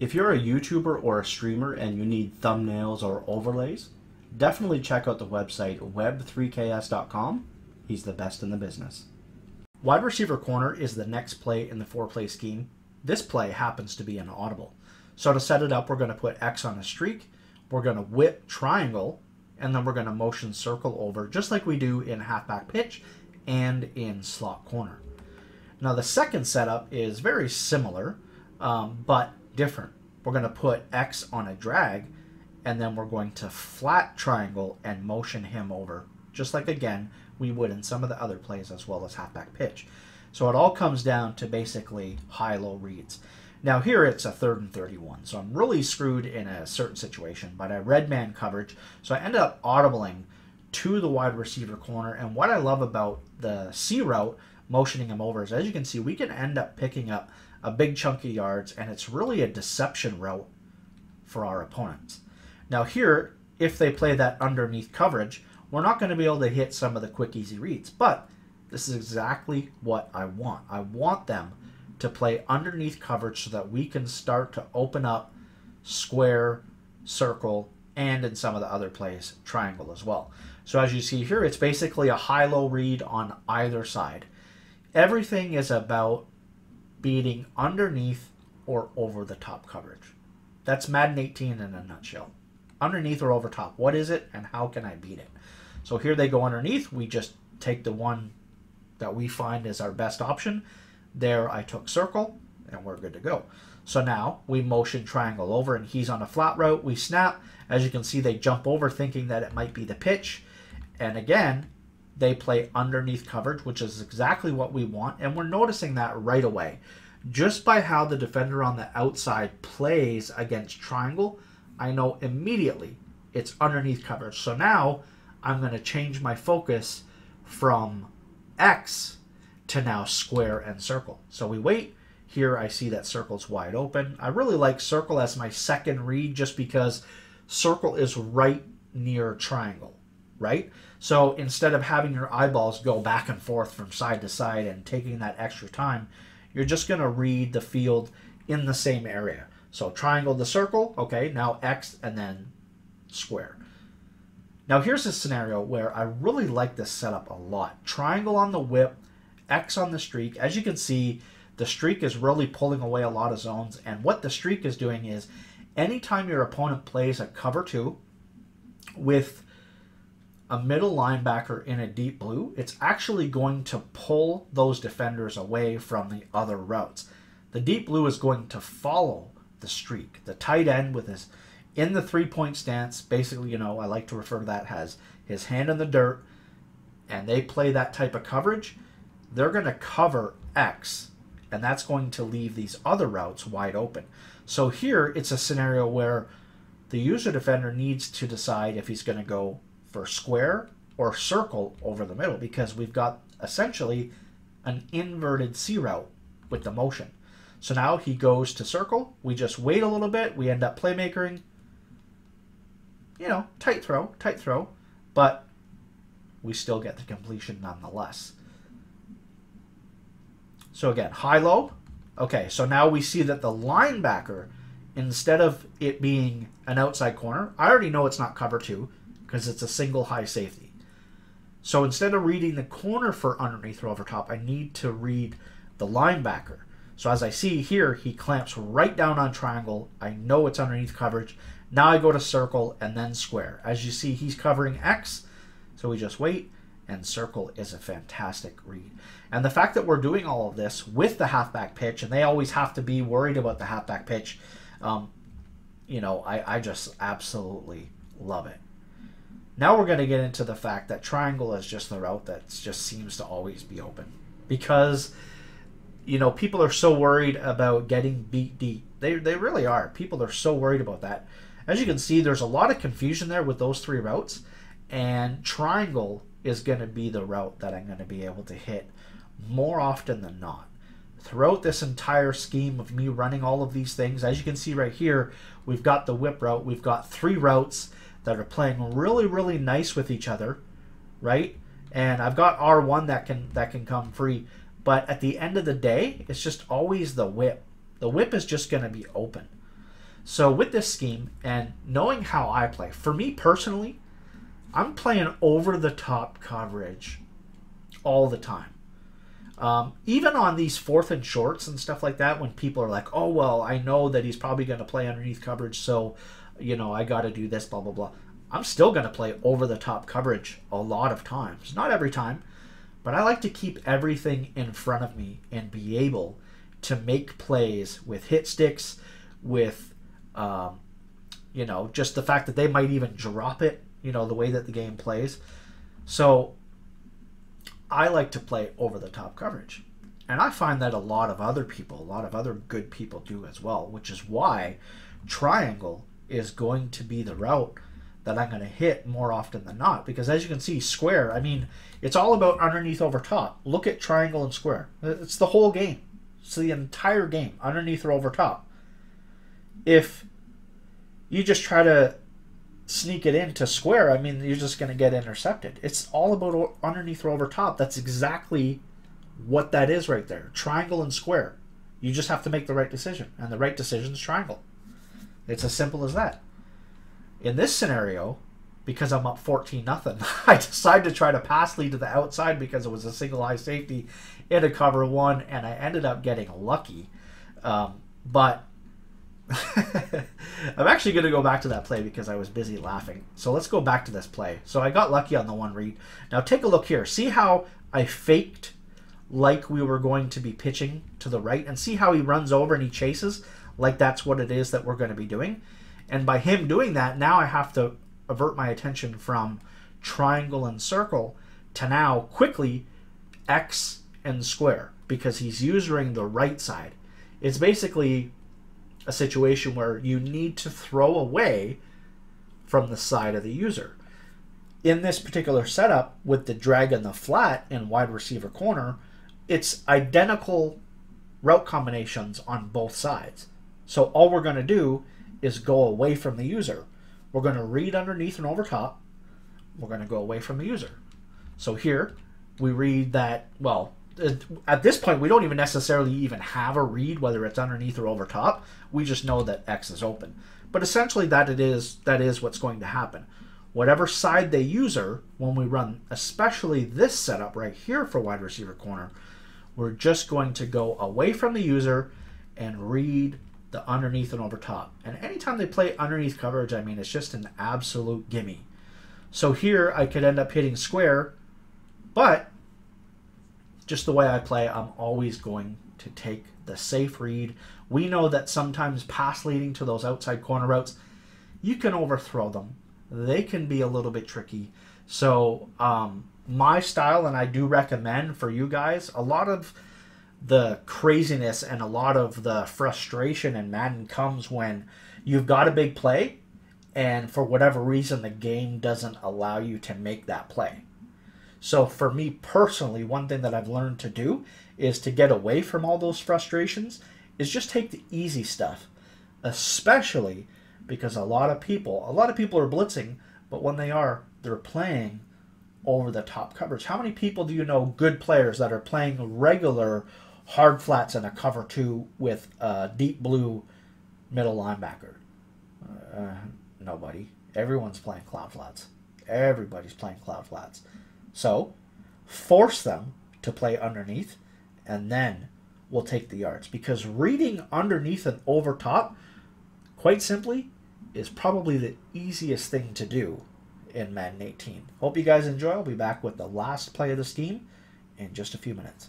If you're a YouTuber or a streamer and you need thumbnails or overlays, definitely check out the website web3ks.com. He's the best in the business. Wide receiver corner is the next play in the 4-play scheme. This play happens to be an audible. So to set it up, we're going to put X on a streak, we're going to whip triangle, and then we're going to motion circle over just like we do in halfback pitch and in slot corner. Now the second setup is very similar, but different. We're going to put X on a drag, and then we're going to flat triangle and motion him over, just like again we would in some of the other plays as well as halfback pitch. So it all comes down to basically high-low reads. Now here it's a 3rd and 31, so I'm really screwed in a certain situation, but I read man coverage, so I ended up audibling to the wide receiver corner, and what I love about the C route, motioning him over, is as you can see, we can end up picking up a big chunk of yards, and it's really a deception route for our opponents. Now here, if they play that underneath coverage, we're not going to be able to hit some of the quick, easy reads, but this is exactly what I want. I want them to play underneath coverage so that we can start to open up square, circle, and in some of the other plays, triangle as well. So as you see here, it's basically a high-low read on either side. Everything is about beating underneath or over the top coverage. That's Madden 18 in a nutshell. Underneath or over top. What is it and how can I beat it? So here they go underneath. We just take the one that we find is our best option. There I took circle and we're good to go. So now we motion triangle over and he's on a flat route. We snap. As you can see, they jump over thinking that it might be the pitch. And again, they play underneath coverage, which is exactly what we want. And we're noticing that right away. Just by how the defender on the outside plays against triangle, I know immediately it's underneath coverage. So now I'm going to change my focus from X to now square and circle. So we wait. Here I see that circle's wide open. I really like circle as my second read just because circle is right near triangle, right? So instead of having your eyeballs go back and forth from side to side and taking that extra time, you're just going to read the field in the same area. So triangle to circle, okay, now X and then square. Now here's a scenario where I really like this setup a lot. Triangle on the whip, X on the streak. As you can see, the streak is really pulling away a lot of zones, and what the streak is doing is anytime your opponent plays a cover 2 with a middle linebacker in a deep blue, it's actually going to pull those defenders away from the other routes. The deep blue is going to follow the streak. The tight end with his in the 3-point stance, basically, you know, I like to refer to that as his hand in the dirt, and they play that type of coverage, they're going to cover X, and that's going to leave these other routes wide open. So here it's a scenario where the user defender needs to decide if he's going to go for square or circle over the middle, because we've got essentially an inverted C route with the motion. So now he goes to circle. We just wait a little bit. We end up playmakering. You know, tight throw, but we still get the completion nonetheless. So again, high-low. Okay, so now we see that the linebacker, instead of it being an outside corner, I already know it's not cover 2 because it's a single high safety. So instead of reading the corner for underneath or over top, I need to read the linebacker. So as I see here, he clamps right down on triangle. I know it's underneath coverage. Now I go to circle and then square. As you see, he's covering X, so we just wait, and circle is a fantastic read. And the fact that we're doing all of this with the halfback pitch, and they always have to be worried about the halfback pitch, you know, I just absolutely love it. Now we're going to get into the fact that triangle is just the route that just seems to always be open. Because, you know, people are so worried about getting beat deep. They really are. People are so worried about that. As you can see, there's a lot of confusion there with those 3 routes, and triangle is going to be the route that I'm going to be able to hit more often than not. Throughout this entire scheme of me running all of these things, as you can see right here, we've got the whip route. We've got 3 routes that are playing really, really nice with each other, right? And I've got R1 that can come free, but at the end of the day, it's just always the whip. The whip is just going to be open. So with this scheme and knowing how I play, for me personally, I'm playing over the top coverage all the time. Even on these 4th and shorts and stuff like that, when people are like, oh, well, I know that he's probably going to play underneath coverage, so, you know, I got to do this, blah, blah, blah. I'm still going to play over the top coverage a lot of times. Not every time, but I like to keep everything in front of me and be able to make plays with hit sticks, with, you know, just the fact that they might even drop it, you know, the way that the game plays. So I like to play over the top coverage. And I find that a lot of other people, a lot of other good people do as well, which is why triangle is going to be the route that I'm going to hit more often than not. Because as you can see, square, I mean, it's all about underneath over top. Look at triangle and square. It's the whole game. It's the entire game, underneath or over top. If you just try to sneak it into square, I mean, you're just going to get intercepted. It's all about underneath or over top. That's exactly what that is right there. Triangle and square. You just have to make the right decision, and the right decision is triangle. It's as simple as that. In this scenario, because I'm up 14-0, I decided to try to pass lead to the outside because it was a single high safety in a cover 1, and I ended up getting lucky. But I'm actually going to go back to that play because I was busy laughing. So let's go back to this play. So I got lucky on the one read. Now take a look here. See how I faked like we were going to be pitching to the right, and see how he runs over and he chases like that's what it is that we're going to be doing. And by him doing that, now I have to avert my attention from triangle and circle to now quickly X and square, because he's using the right side. It's basically a situation where you need to throw away from the side of the user. In this particular setup with the drag and the flat in wide receiver corner, it's identical route combinations on both sides. So all we're going to do is go away from the user. We're going to read underneath and over top. We're going to go away from the user. So here we read that, well, at this point we don't even necessarily even have a read whether it's underneath or over top. We just know that X is open. But essentially that is what's going to happen. Whatever side they user, when we run especially this setup right here for wide receiver corner, we're just going to go away from the user and read the underneath and over top. And anytime they play underneath coverage, I mean, it's just an absolute gimme. So here I could end up hitting square, but just the way I play, I'm always going to take the safe read. We know that sometimes pass leading to those outside corner routes, you can overthrow them. They can be a little bit tricky. So my style, and I do recommend for you guys, a lot of the craziness and a lot of the frustration in Madden comes when you've got a big play and for whatever reason the game doesn't allow you to make that play. So for me personally, one thing that I've learned to do is to get away from all those frustrations is just take the easy stuff, especially because a lot of people are blitzing, but when they are, they're playing over the top coverage. How many people do you know, good players, that are playing regular hard flats in a cover 2 with a deep blue middle linebacker? Nobody. Everyone's playing cloud flats. Everybody's playing cloud flats. So force them to play underneath, and then we'll take the yards. Because reading underneath and over top, quite simply, is probably the easiest thing to do in Madden 18. Hope you guys enjoy. I'll be back with the last play of the scheme in just a few minutes.